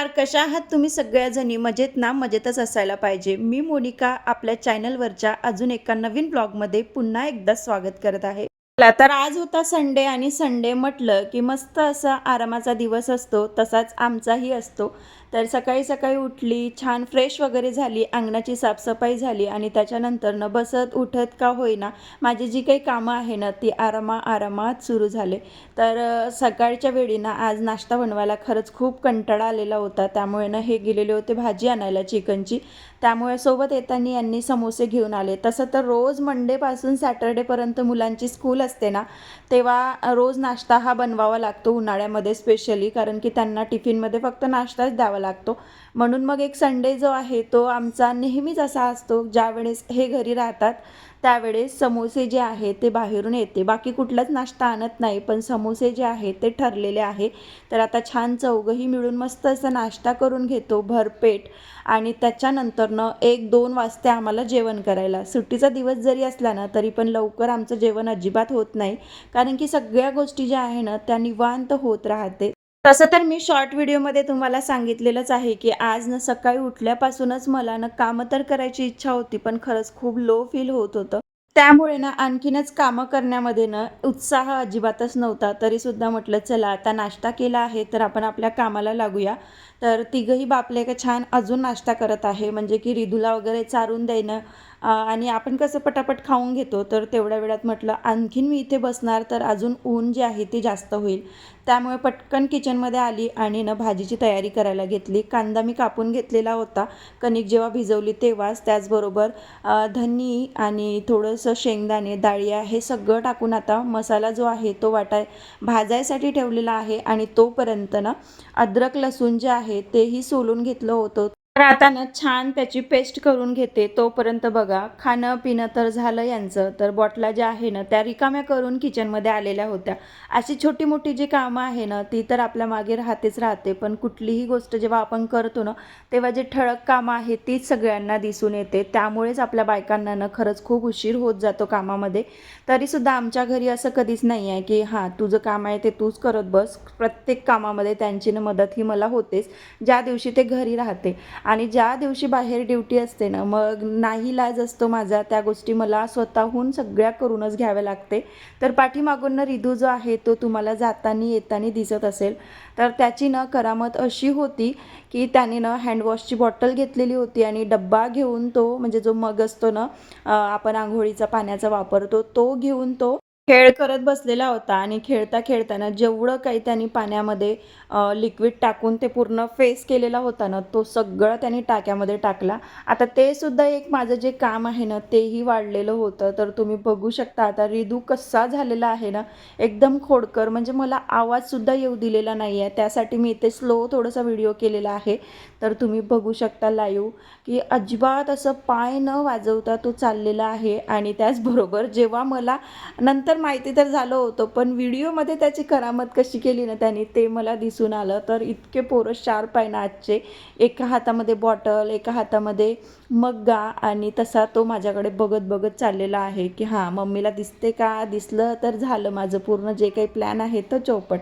नमस्कार, कशा आहात तुम्ही सगळ्याजणी? मजेत ना? मजेतच असायला पाहिजे. मी मोनिका आपल्या चॅनलवरच्या अजून एका नवीन ब्लॉगमध्ये पुन्हा एकदा स्वागत करत आहे. चला तर आज होता संडे आणि संडे म्हटलं की मस्त असा आरामाचा दिवस असतो, तसाच आमचाही असतो. तर सकाळी सकाळी उठली, छान फ्रेश वगैरे झाली, अंगणाची साफसफाई झाली आणि त्याच्यानंतर न बसत उठत का होईना माझी जी काही कामं आहे ना ती आरामात सुरू झाले. तर सकाळच्या वेळी ना आज नाश्ता बनवायला खरंच खूप कंटाळा आलेला होता. त्यामुळे ना हे गेलेले होते भाजी आणायला चिकनची. त्यामुळे सोबत येताना यांनी समोसे घेऊन आले. तसं तर रोज मंडेपासून सॅटर्डेपर्यंत मुलांची स्कूल असते ना, तेव्हा रोज नाश्ता हा बनवावा लागतो उन्हाळ्यामध्ये स्पेशली, कारण की त्यांना टिफिनमध्ये फक्त नाश्ताच द्यावा लागतो. म्हणून मग एक संडे जो आहे तो आमचा नेहमीच असा असतो, ज्यावेळेस हे घरी राहतात त्यावेळेस समोसे जे आहे ते बाहेरून येते. बाकी कुठलाच नाश्ता आणत नाही, पण समोसे जे आहे ते ठरलेले आहे. तर आता छान चौघंही मिळून मस्त असा नाश्ता करून घेतो भरपेट आणि त्याच्यानंतरनं 1-2 वाजते आम्हाला जेवण करायला. सुट्टीचा दिवस जरी असला ना, तरी पण लवकर आमचं जेवण अजिबात होत नाही, कारण की सगळ्या गोष्टी ज्या आहे ना त्या निवांत होत राहते. तसं तर मी शॉर्ट व्हिडिओमध्ये तुम्हाला सांगितलेलंच आहे, की आज ना सकाळी उठल्यापासूनच मला ना कामं तर करायची इच्छा होती, पण खरंच खूप लो फील होत होतं. त्यामुळे ना आणखीनच कामं करण्यामध्ये ना उत्साह अजिबातच नव्हता. तरीसुद्धा म्हटलं चला आता नाश्ता केला आहे, तर आपण आपल्या कामाला लागूया. तर तिघंही बापले का छान अजून नाश्ता करत आहे, म्हणजे की रिधूला वगैरे चारून देणं आणि आपण कसं पटापट खाऊन घेतो. तर तेवढ्या वेळात म्हटलं आणखीन मी इथे बसणार तर अजून ऊन जे आहे ते जास्त होईल. त्यामुळे पटकन किचनमध्ये आली आणि ना भाजीची तयारी करायला घेतली. कांदा मी कापून घेतलेला होता कणिक जेव्हा भिजवली तेव्हाच. त्याचबरोबर धनी आणि थोडंसं शेंगदाणे, डाळिया हे सगळं टाकून आता मसाला जो आहे तो भाजायसाठी ठेवलेला आहे आणि तोपर्यंत ना अद्रक लसूण जे आहे तेही सोलून घेतलं होतं. तर आता ना छान त्याची पेस्ट करून घेते. तोपर्यंत बघा खाणं पिणं तर झालं यांचं. तर बॉटला ज्या आहे ना त्या रिकाम्या करून किचनमध्ये आलेल्या होत्या. अशी छोटी मोठी जी कामं आहे ना ती तर आपल्या मागे राहतेच राहते, पण कुठलीही गोष्ट जेव्हा आपण करतो ना तेव्हा जे ठळक कामं आहे तीच सगळ्यांना दिसून येते. त्यामुळेच आपल्या बायकांना ना खरंच खूप उशीर होत जातो कामामध्ये. तरीसुद्धा आमच्या घरी असं कधीच नाही आहे की हां तुझं काम आहे ते तूच करत बस. प्रत्येक कामामध्ये त्यांची ना मदत ही मला होतेच, ज्या दिवशी ते घरी राहते. आणि ज्या दिवशी बाहेर ड्युटी असते ना मग नाईलाज असतो माझा, त्या गोष्टी मला स्वतःहून सगळ्या करूनच घ्याव्या लागते. तर पाठीमागून रिधू जो आहे तो तुम्हाला जाताना येताना दिसत असेल. तर त्याची न करामत अशी होती की त्याने ना हँडवॉशची बॉटल घेतलेली होती आणि डब्बा घेऊन तो, म्हणजे जो मग असतो ना आपण आंघोळीचा पाण्याचा वापरतो तो घेऊन तो खेळ करत बसलेला होता. आणि खेळता खेळताना जेवढं काही त्यांनी पाण्यामध्ये लिक्विड टाकून ते पूर्ण फेस केलेला होता ना तो सगळं त्यांनी टाक्यामध्ये टाकला. आता ते सुद्धा एक माझं जे काम आहे ना तेही वाढलेलं होतं. तर तुम्ही बघू शकता आता रिदू कसा झालेला आहे ना, एकदम खोडकर, म्हणजे मला आवाजसुद्धा येऊ दिलेला नाही आहे. त्यासाठी मी इथे स्लो थोडासा व्हिडिओ केलेला आहे. तर तुम्ही बघू शकता लाईव्ह की अजिबात असं पाय न वाजवता तो चाललेला आहे. आणि त्याचबरोबर जेव्हा मला नंतर माहिती तर झालं होतं, पण व्हिडिओमध्ये त्याची करामत कशी केली ना त्यांनी ते मला दिसून आलं. तर इतके पोरं शार्प आहे ना आजचे. एका हातामध्ये बॉटल, एका हातामध्ये मग्गा आणि तसा तो माझ्याकडे बघत बघत चाललेला आहे की हां मम्मीला दिसते का, दिसलं तर झालं माझं पूर्ण जे काही प्लॅन आहे तो चौपट.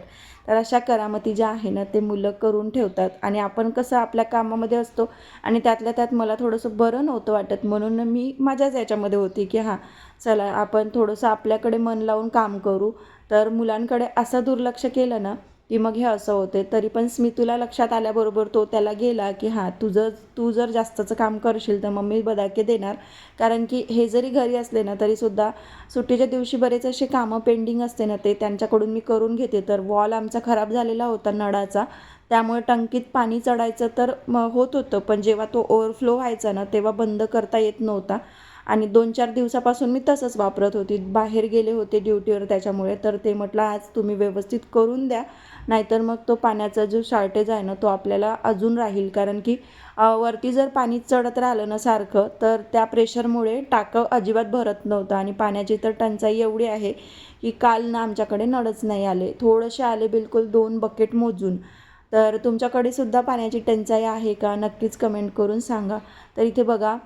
तर अशा करामती ज्या आहे ना ते मुलं करून ठेवतात. आणि आपण कसं आपल्या कामामध्ये असतो आणि त्यातल्या त्यात मला थोडंसं बरं नव्हतं वाटत, म्हणून मी माझ्याच याच्यामध्ये होती की हां चला आपण थोडंसं आपल्याकडे मन लावून काम करू. तर मुलांकडे असं दुर्लक्ष केलं ना की मग हे असं होते. तरी पण स्मितूला लक्षात आल्याबरोबर तो त्याला गेला की हां तू जर जास्तचं काम करशील तर मम्मी बदाके देणार. कारण की हे जरी घरी असले ना तरीसुद्धा सुट्टीच्या दिवशी बरेच असे कामं पेंडिंग असते ना ते त्यांच्याकडून मी करून घेते. तर वॉल आमचा खराब झालेला होता नळाचा, त्यामुळे टंकीत पाणी चढायचं तर होत होतं, पण जेव्हा तो ओव्हरफ्लो व्हायचा ना तेव्हा बंद करता येत नव्हता. आणि 2-4 दिवसापासून मी तसंच वापरत होती. बाहेर गेले होते ड्युटीवर त्याच्यामुळे. तर ते म्हटलं आज तुम्ही व्यवस्थित करून द्या, नाहीतर मग तो पाण्याचा जो शॉर्टेज आहे ना तो आपल्याला अजून राहील. कारण की वरती जर पाणी चढत राहिलं ना सारखं तर त्या प्रेशरमुळे टाकं अजिबात भरत नव्हतं. आणि पाण्याची तर टंचाई एवढी आहे की काल ना आमच्याकडे नळच नाही आले, थोडेसे आले बिलकुल 2 बकेट मोजून. तर तुमच्याकडे सुद्धा पाण्याची टंचाई आहे का, नक्कीच कमेंट करून सांगा. तर इथे बघा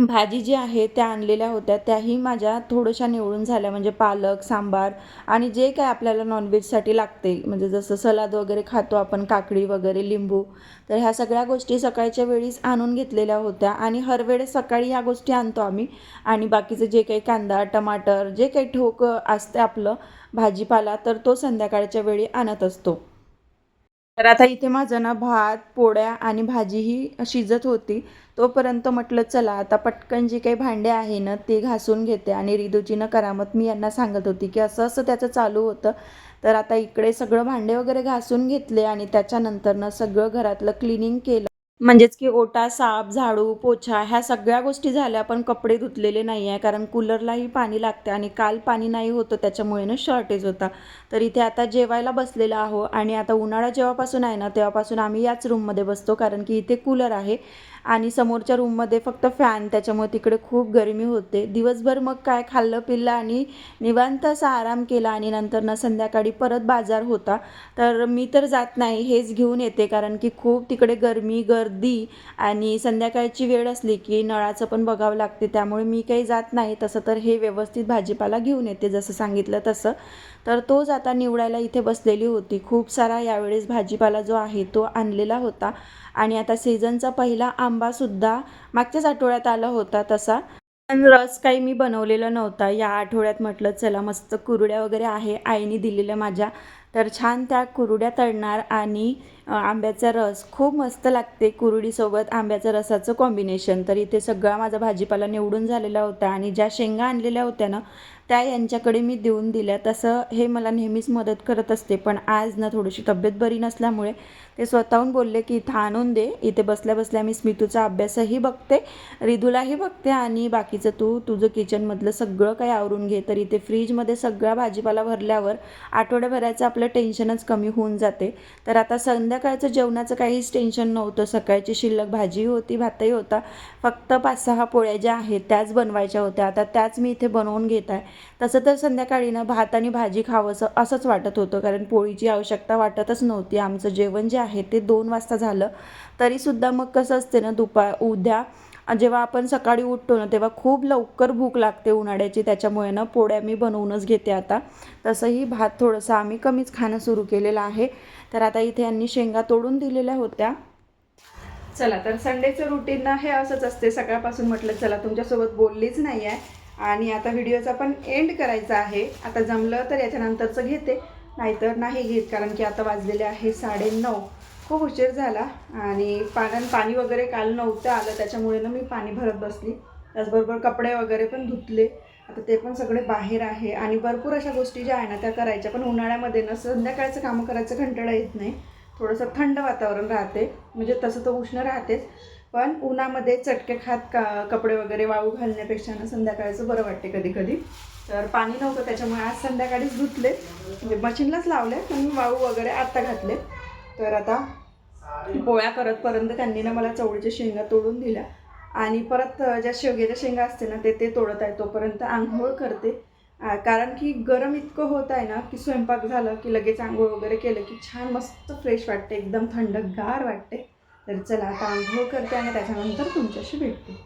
भाजी जी आहे त्या आणलेल्या होत्या त्याही माझ्या थोड्याशा निवडून झाल्या, म्हणजे पालक, सांबार आणि जे काय आपल्याला नॉनव्हेजसाठी लागते, म्हणजे जसं सलाद वगैरे खातो आपण, काकडी वगैरे, लिंबू, तर ह्या सगळ्या गोष्टी सकाळच्या वेळीच आणून घेतलेल्या होत्या. आणि हर वेळेस सकाळी ह्या गोष्टी आणतो आम्ही. आणि बाकीचं जे काही कांदा, टमाटर, जे काही ठोक असते आपलं भाजीपाला, तर तो संध्याकाळच्या वेळी आणत असतो. तर आता इथे माझं ना भात, पोळ्या आणि भाजीही शिजत होती. तोपर्यंत म्हटलं चला आता पटकन जी काही भांडे आहे ना ते घासून घेते. आणि रिदूची ना करामत मी यांना सांगत होती की असं असं त्याचं चालू होतं. तर आता इकडे सगळं भांडे वगैरे घासून घेतले आणि त्याच्यानंतर ना सगळं घरातलं क्लिनिंग केलं. म्हणजेच की ओटा, साफ, झाडू, पोछा ह्या सगळ्या गोष्टी झाल्या, पण कपडे धुतलेले नाही आहे, कारण कूलरलाही पाणी लागते आणि काल पाणी नाही होतं त्याच्यामुळे ना शॉर्टेज होता. तर इथे आता जेवायला बसलेला आहो. आणि आता उन्हाळा जेव्हापासून आहे ना तेव्हापासून आम्ही याच रूममध्ये बसतो, कारण की इथे कूलर आहे आणि समोरच्या रूममध्ये फक्त फॅन, त्याच्यामुळे तिकडे खूप गरमी होते. दिवसभर मग काय खाल्लं पिल्लं आणि निवांत असा आराम केला. आणि नंतर ना संध्याकाळी परत बाजार होता. तर मी तर जात नाही, हेच घेऊन येते, कारण की खूप तिकडे गरमी, गर्दी आणि संध्याकाळची वेळ असली की नळाचं पण बघावं लागते, त्यामुळे मी काही जात नाही. तसं तर हे व्यवस्थित भाजीपाला घेऊन येते जसं सांगितलं तसं. तर तोच आता निवडायला इथे बसलेली होती. खूप सारा यावेळेस भाजीपाला जो आहे तो आणलेला होता. आणि आता सीझनचा पहिला आंबासुद्धा मागच्याच आठवड्यात आला होता तसा. पण रस काही मी बनवलेला नव्हता. या आठवड्यात म्हटलं चला मस्त कुरड्या वगैरे आहे आईने दिलेल्या माझ्या, तर छान त्या कुरड्या तळणार. आणि आंब्याचा रस खूप मस्त लागते कुरडीसोबत आंब्याच्या रसाचं कॉम्बिनेशन. तर इथे सगळा माझा भाजीपाला निवडून झालेला होता. आणि ज्या शेंगा आणलेल्या होत्या ना त्या यांच्याकडे मी देऊन दिल्या. तसं हे मला नेहमीच मदत करत असते, पण आज ना थोडीशी तब्येत बरी नसल्यामुळे ते स्वतःहून बोलले की इथं आणून दे, इथे बसल्या बसल्या मी स्मितूचा अभ्यासही बघते, रिदूलाही बघते आणि बाकीचं तुझं किचनमधलं सगळं काही आवरून घे. तर इथे फ्रीजमध्ये सगळा भाजीपाला भरल्यावर आठवड्याभराचं आपलं टेन्शनच कमी होऊन जाते. तर आता संध्याकाळचं जेवणाचं काहीच टेन्शन नव्हतं. सकाळची शिल्लक भाजी होती, भातही होता, फक्त 5-6 पोळ्या ज्या आहेत त्याच बनवायच्या होत्या. आता त्याच मी इथे बनवून घेत आहे. तसं तर संध्याकाळी ना भात आणि भाजी खावंसं असंच वाटत होतं, कारण पोळीची आवश्यकता वाटतच नव्हती. आमचं जेवण जे आहे ते 2 वाजता झालं. तरीसुद्धा मग कसं असते ना उद्या जेव्हा आपण सकाळी उठतो ना तेव्हा खूप लवकर भूक लागते उन्हाळ्याची, त्याच्यामुळे ना पोळ्या मी बनवूनच घेते आता. तसंही भात थोडंसं आम्ही कमीच खाणं सुरू केलेलं आहे. तर आता इथे यांनी शेंगा तोडून दिलेल्या होत्या. चला तर संडेचं रुटीन ना हे असंच असते. सकाळपासून म्हटलं चला तुमच्यासोबत बोललीच नाही आहे आणि आता व्हिडिओचा पण एंड करायचा आहे. आता जमलं तर याच्यानंतरचं घेते, नाहीतर नाही घेत, कारण की आता वाजलेले आहे 9:30. खूप उशीर झाला आणि पाणी वगैरे काल नव्हतं आलं, त्याच्यामुळे ना मी पाणी भरत बसली. त्याचबरोबर कपडे वगैरे पण धुतले. आता ते पण सगळे बाहेर आहे आणि भरपूर अशा गोष्टी ज्या आहे ना त्या करायच्या. पण उन्हाळ्यामध्ये ना संध्याकाळचं कामं करायचं कंटाळा येत नाही. थोडंसं थंड वातावरण राहते, म्हणजे तसं तर उष्ण राहतेच, पण उन्हामध्ये चटके खात कपडे वगैरे वाळू घालण्यापेक्षा ना संध्याकाळचं बरं वाटते कधी कधी. तर पाणी नव्हतं त्याच्यामुळे आज संध्याकाळीच धुतले, म्हणजे मशीनलाच लावले, पण वाळू वगैरे आत्ता घातले. तर आता पोळ्या करतपर्यंत त्यांनी ना मला चवळीच्या शेंगा तोडून दिल्या आणि परत ज्या शेवग्याच्या शेंगा असते ना ते तोडत आहे. तोपर्यंत आंघोळ करते, कारण की गरम इतकं होत आहे ना की स्वयंपाक झालं की लगेच आंघोळ वगैरे केलं की छान मस्त फ्रेश वाटते, एकदम थंडगार वाटते. तर चला आता आंघोळ करते आणि त्याच्यानंतर तुमच्याशी भेटते.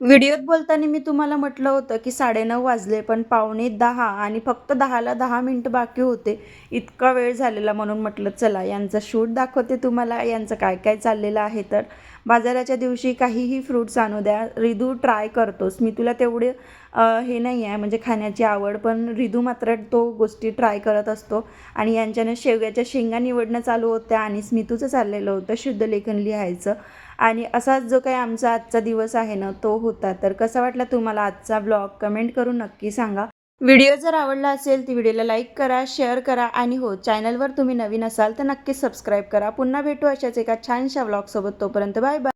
व्हिडिओत बोलताना मी तुम्हाला म्हटलं होतं की 9:30 वाजले, पण 9:45 आणि फक्त 10ला 10 मिनटं बाकी होते. इतका वेळ झालेला, म्हणून म्हटलं चला यांचा शूट दाखवते तुम्हाला, यांचं काय काय चाललेलं आहे. तर बाजाराच्या दिवशी काहीही फ्रूट्स आणू द्या, रिदू ट्राय करतोच. मी तुला तेवढे हे नाही आहे म्हणजे खाण्याची आवड, पण रिदू मात्र तो गोष्टी ट्राय करत असतो. आणि यांच्यानं शेवग्याच्या शेंगा निवडणं चालू होत्या आणि स्मितूचं चाललेलं होतं शुद्धलेखन लिहायचं. आणि असाच जो काही आमचा आजचा दिवस आहे ना तो होता. तर कसा वाटला तुम्हाला आजचा ब्लॉग कमेंट करून नक्की सांगा. व्हिडिओ जर आवडला असेल तर व्हिडिओला लाईक करा, शेअर करा आणि हो, चॅनलवर तुम्ही नवीन असाल तर नक्कीच सबस्क्राईब करा. पुन्हा भेटू अशाच एका छानशा ब्लॉगसोबत. तोपर्यंत बाय बाय.